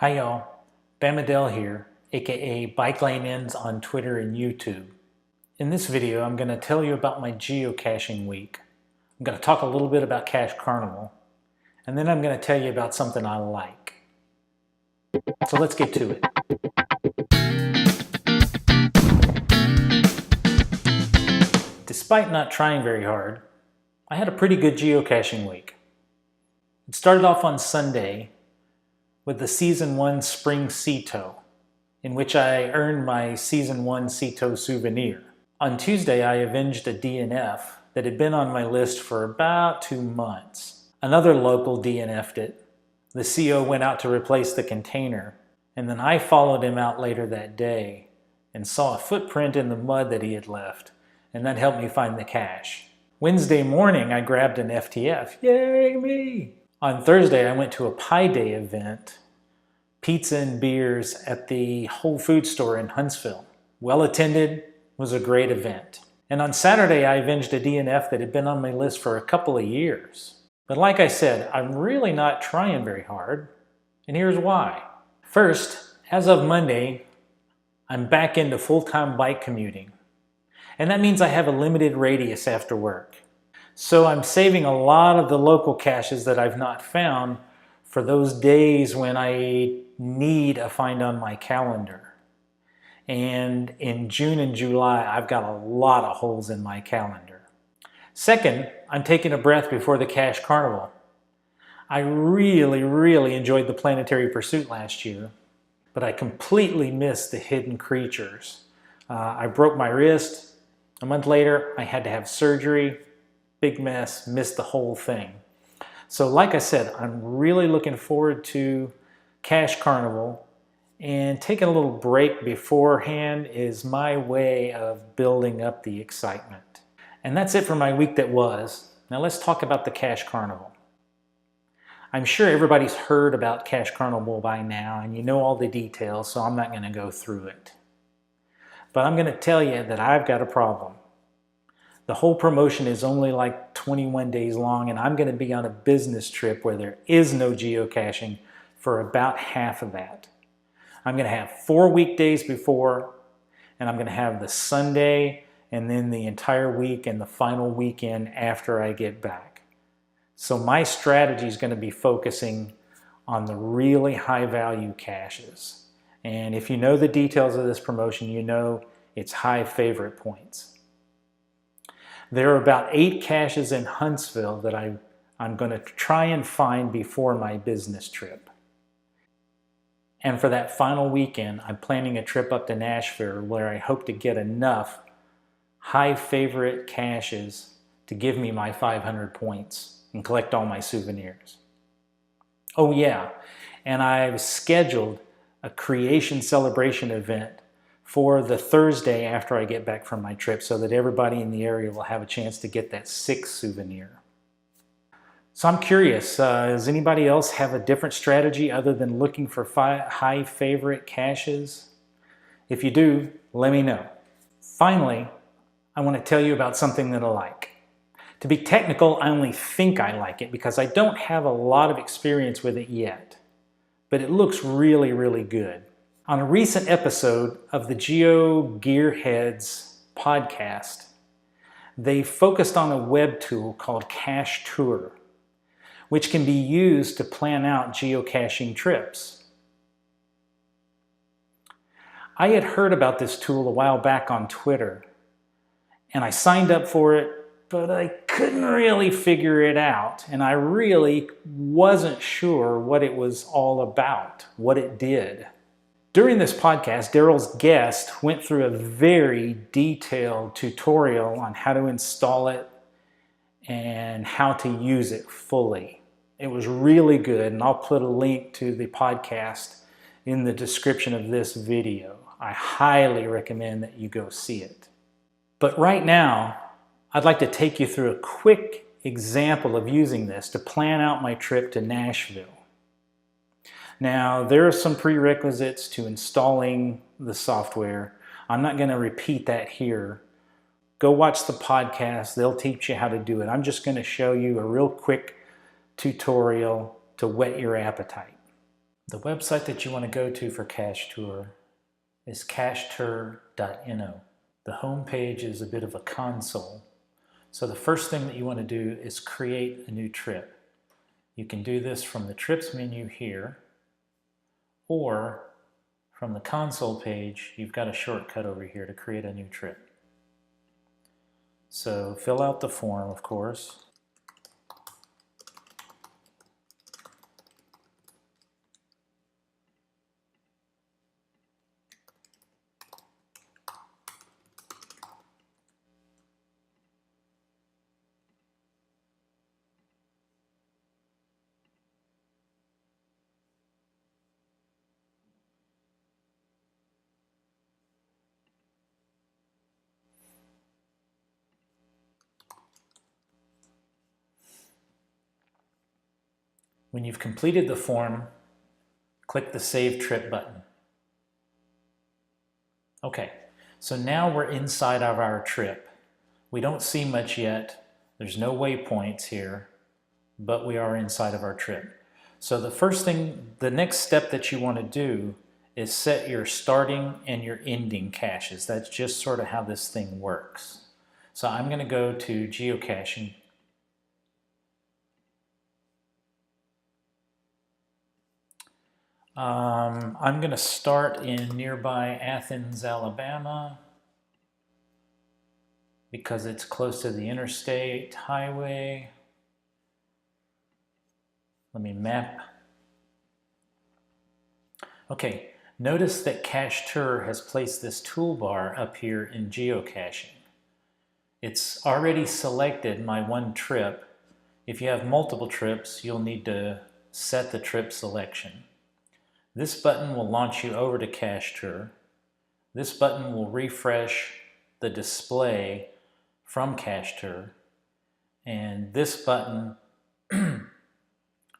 Hi y'all, bama.dell here, aka Bike Lane Ends on Twitter and YouTube. In this video I'm going to tell you about my geocaching week. I'm going to talk a little bit about Cache Carnival, and then I'm going to tell you about something I like. So let's get to it. Despite not trying very hard, I had a pretty good geocaching week. It started off on Sunday with the Season 1 Spring Ceto, in which I earned my Season 1 Ceto souvenir. On Tuesday, I avenged a DNF that had been on my list for about 2 months. Another local DNF'd it. The CO went out to replace the container, and then I followed him out later that day and saw a footprint in the mud that he had left, and that helped me find the cache. Wednesday morning, I grabbed an FTF. Yay, me! On Thursday, I went to a Pi Day event, pizza and beers at the Whole Foods store in Huntsville. Well attended, was a great event. And on Saturday, I avenged a DNF that had been on my list for a couple of years. But like I said, I'm really not trying very hard, and here's why. First, as of Monday, I'm back into full-time bike commuting. And that means I have a limited radius after work. So I'm saving a lot of the local caches that I've not found for those days when I need a find on my calendar. And in June and July, I've got a lot of holes in my calendar. Second, I'm taking a breath before the Cache Carnival. I really enjoyed the Planetary Pursuit last year, but I completely missed the hidden creatures. I broke my wrist. A month later, I had to have surgery. Big mess, missed the whole thing. So like I said, I'm really looking forward to Cache Carnival, and taking a little break beforehand is my way of building up the excitement. And that's it for my week that was. Now let's talk about the Cache Carnival. I'm sure everybody's heard about Cache Carnival by now and you know all the details, so I'm not going to go through it. But I'm going to tell you that I've got a problem. The whole promotion is only like 21 days long, and I'm going to be on a business trip where there is no geocaching for about half of that. I'm going to have 4 weekdays before, and I'm going to have the Sunday and then the entire week and the final weekend after I get back. So my strategy is going to be focusing on the really high value caches. And if you know the details of this promotion, you know it's high favorite points. There are about 8 caches in Huntsville that I'm going to try and find before my business trip. And for that final weekend, I'm planning a trip up to Nashville where I hope to get enough high favorite caches to give me my 500 points and collect all my souvenirs. Oh yeah, and I've scheduled a creation celebration event for the Thursday after I get back from my trip so that everybody in the area will have a chance to get that 6th souvenir. So I'm curious, does anybody else have a different strategy other than looking for high favorite caches? If you do, let me know. Finally, I want to tell you about something that I like. To be technical, I only think I like it because I don't have a lot of experience with it yet, but it looks really good. On a recent episode of the Geo Gearheads podcast, they focused on a web tool called CacheTur, which can be used to plan out geocaching trips. I had heard about this tool a while back on Twitter, and I signed up for it, but I couldn't really figure it out, and I really wasn't sure what it was all about, what it did. During this podcast, Daryl's guest went through a very detailed tutorial on how to install it and how to use it fully. It was really good, and I'll put a link to the podcast in the description of this video. I highly recommend that you go see it. But right now, I'd like to take you through a quick example of using this to plan out my trip to Nashville. Now, there are some prerequisites to installing the software. I'm not going to repeat that here. Go watch the podcast. They'll teach you how to do it. I'm just going to show you a real quick tutorial to whet your appetite. The website that you want to go to for Cache Tour is CacheTur.no. The home page is a bit of a console. So the first thing that you want to do is create a new trip. You can do this from the trips menu here, or from the console page, you've got a shortcut over here to create a new trip. So fill out the form, of course. When you've completed the form, click the Save Trip button. Okay, so now we're inside of our trip. We don't see much yet. There's no waypoints here, but we are inside of our trip. So the next step that you want to do is set your starting and your ending caches. That's just sort of how this thing works. So I'm going to go to Geocaching. I'm going to start in nearby Athens, Alabama, because it's close to the interstate highway. Let me map. Okay, notice that CacheTur has placed this toolbar up here in geocaching. It's already selected my one trip. If you have multiple trips, you'll need to set the trip selection. This button will launch you over to CacheTur. This button will refresh the display from CacheTur. And this button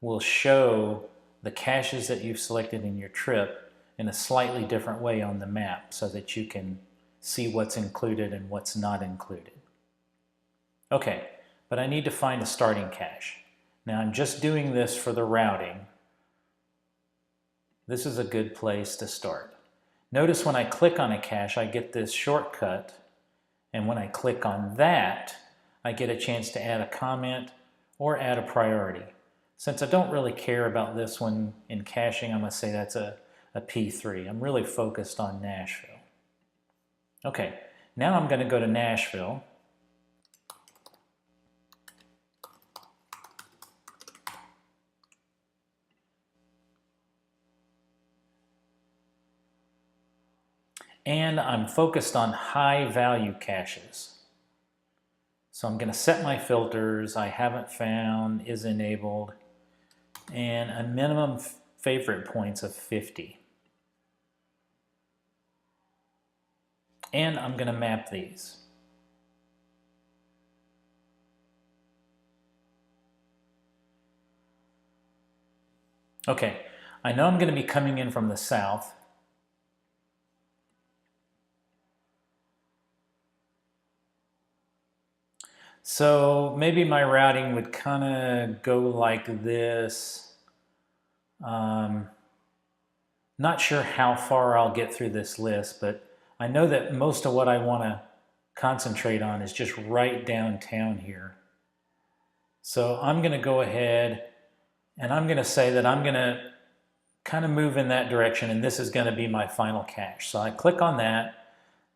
will show the caches that you've selected in your trip in a slightly different way on the map so that you can see what's included and what's not included. Okay, but I need to find a starting cache. Now I'm just doing this for the routing. This is a good place to start. Notice when I click on a cache, I get this shortcut, and when I click on that, I get a chance to add a comment or add a priority. Since I don't really care about this one in caching, I'm going to say that's a P3. I'm really focused on Nashville. Okay, now I'm going to go to Nashville. And I'm focused on high value caches. So I'm going to set my filters. I haven't found is enabled, and a minimum favorite points of 50. And I'm going to map these. Okay, I know I'm going to be coming in from the south. So maybe my routing would kind of go like this. Not sure how far I'll get through this list, but I know that most of what I want to concentrate on is just right downtown here. So I'm going to go ahead and I'm going to say that I'm going to kind of move in that direction, and this is going to be my final cache. So I click on that.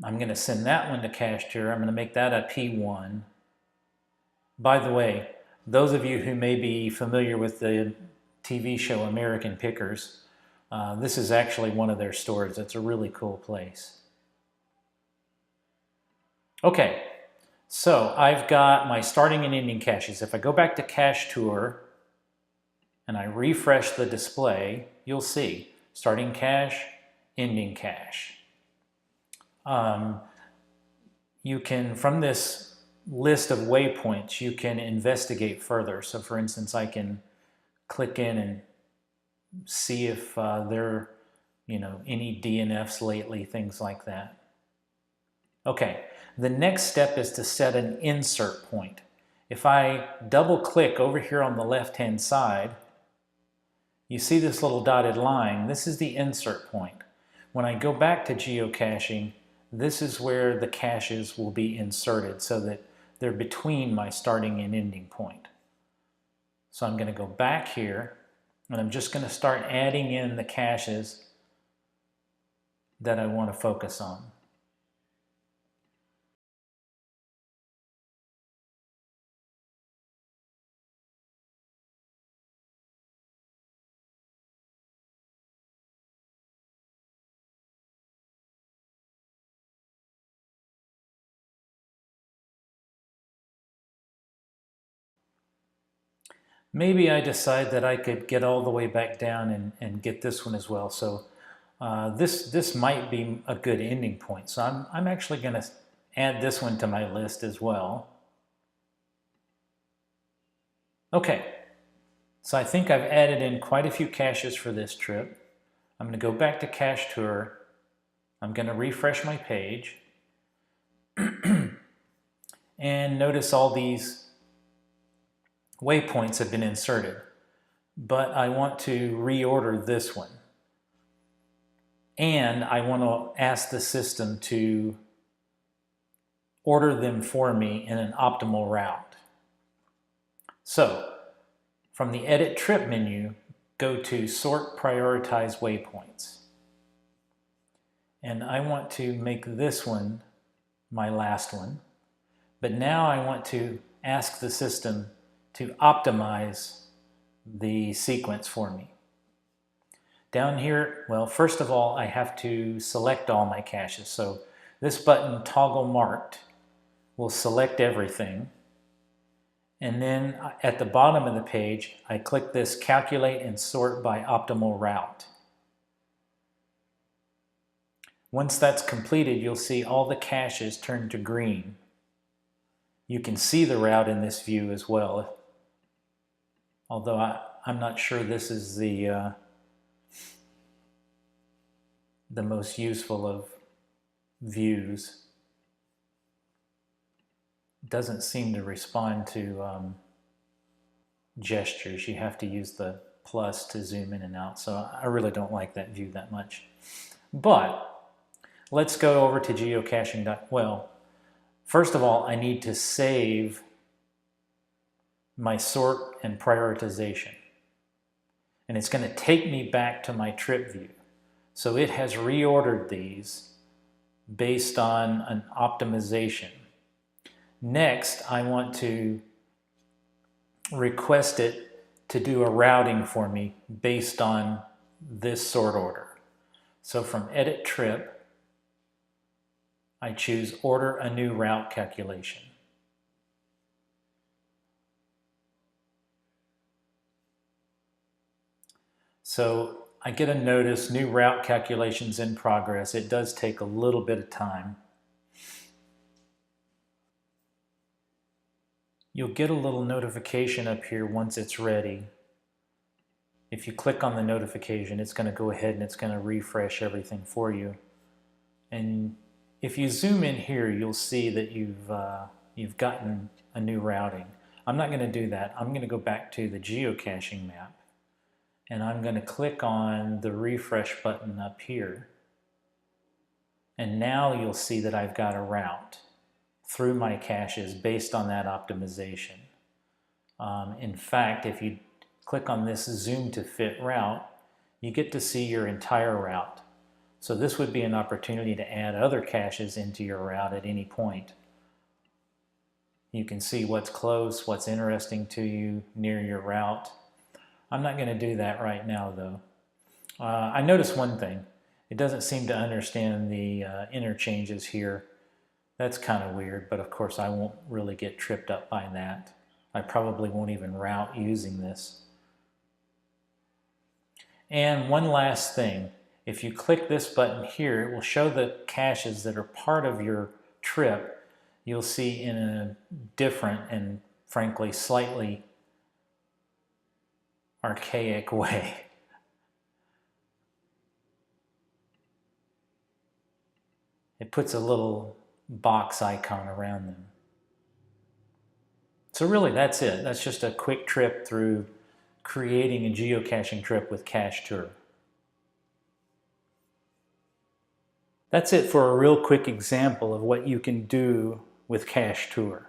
I'm going to send that one to CacheTur. I'm going to make that a P1. By the way, those of you who may be familiar with the TV show American Pickers, this is actually one of their stores. It's a really cool place. Okay, so I've got my starting and ending caches. If I go back to CacheTur and I refresh the display, you'll see starting cache, ending cache. You can, from this list of waypoints, you can investigate further. So for instance, I can click in and see if there are, any DNFs lately, things like that. Okay, the next step is to set an insert point. If I double click over here on the left hand side, You see this little dotted line? This is the insert point. When I go back to geocaching, this is where the caches will be inserted so that they're between my starting and ending point. So I'm going to go back here and I'm just going to start adding in the caches that I want to focus on. Maybe I decide that I could get all the way back down and get this one as well. So this might be a good ending point. So I'm actually going to add this one to my list as well. Okay, so I think I've added in quite a few caches for this trip. I'm going to go back to Cache Tour. I'm going to refresh my page. And notice all these waypoints have been inserted. But I want to reorder this one. And I want to ask the system to order them for me in an optimal route. So, from the Edit Trip menu, go to Sort Prioritize Waypoints. And I want to make this one my last one. But now I want to ask the system to optimize the sequence for me. Down here, well, first of all, I have to select all my caches. So this button, Toggle Marked, will select everything. And then at the bottom of the page, I click this Calculate and Sort by Optimal Route. Once that's completed, you'll see all the caches turn to green. You can see the route in this view as well, although I'm not sure this is the most useful of views. It doesn't seem to respond to gestures. You have to use the plus to zoom in and out, so I really don't like that view that much. But let's go over to geocaching. Well, first of all, I need to save my sort and prioritization. And it's going to take me back to my trip view. So it has reordered these based on an optimization. Next, I want to request it to do a routing for me based on this sort order. So from Edit Trip, I choose Order a New Route Calculation. So I get a notice, New Route Calculations in progress. It does take a little bit of time. You'll get a little notification up here once it's ready. If you click on the notification, it's going to go ahead and it's going to refresh everything for you. And if you zoom in here, you'll see that you've gotten a new routing. I'm not going to do that. I'm going to go back to the geocaching map. And I'm going to click on the refresh button up here. And now you'll see that I've got a route through my caches based on that optimization. In fact, if you click on this Zoom to Fit route, you get to see your entire route. So this would be an opportunity to add other caches into your route at any point. You can see what's close, what's interesting to you near your route. I'm not going to do that right now, though. I noticed one thing. It doesn't seem to understand the interchanges here. That's kind of weird, but of course I won't really get tripped up by that. I probably won't even route using this. And one last thing. If you click this button here, it will show the caches that are part of your trip. You'll see in a different and frankly slightly archaic way. It puts a little box icon around them. So really that's it. That's just a quick trip through creating a geocaching trip with CacheTur. That's it for a real quick example of what you can do with CacheTur.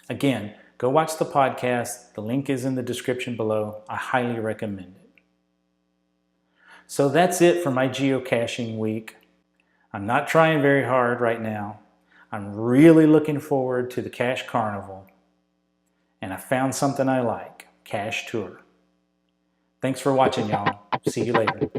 Again, go watch the podcast. The link is in the description below. I highly recommend it. So that's it for my geocaching week. I'm not trying very hard right now. I'm really looking forward to the Cache Carnival. And I found something I like, CacheTur. Thanks for watching, y'all. See you later.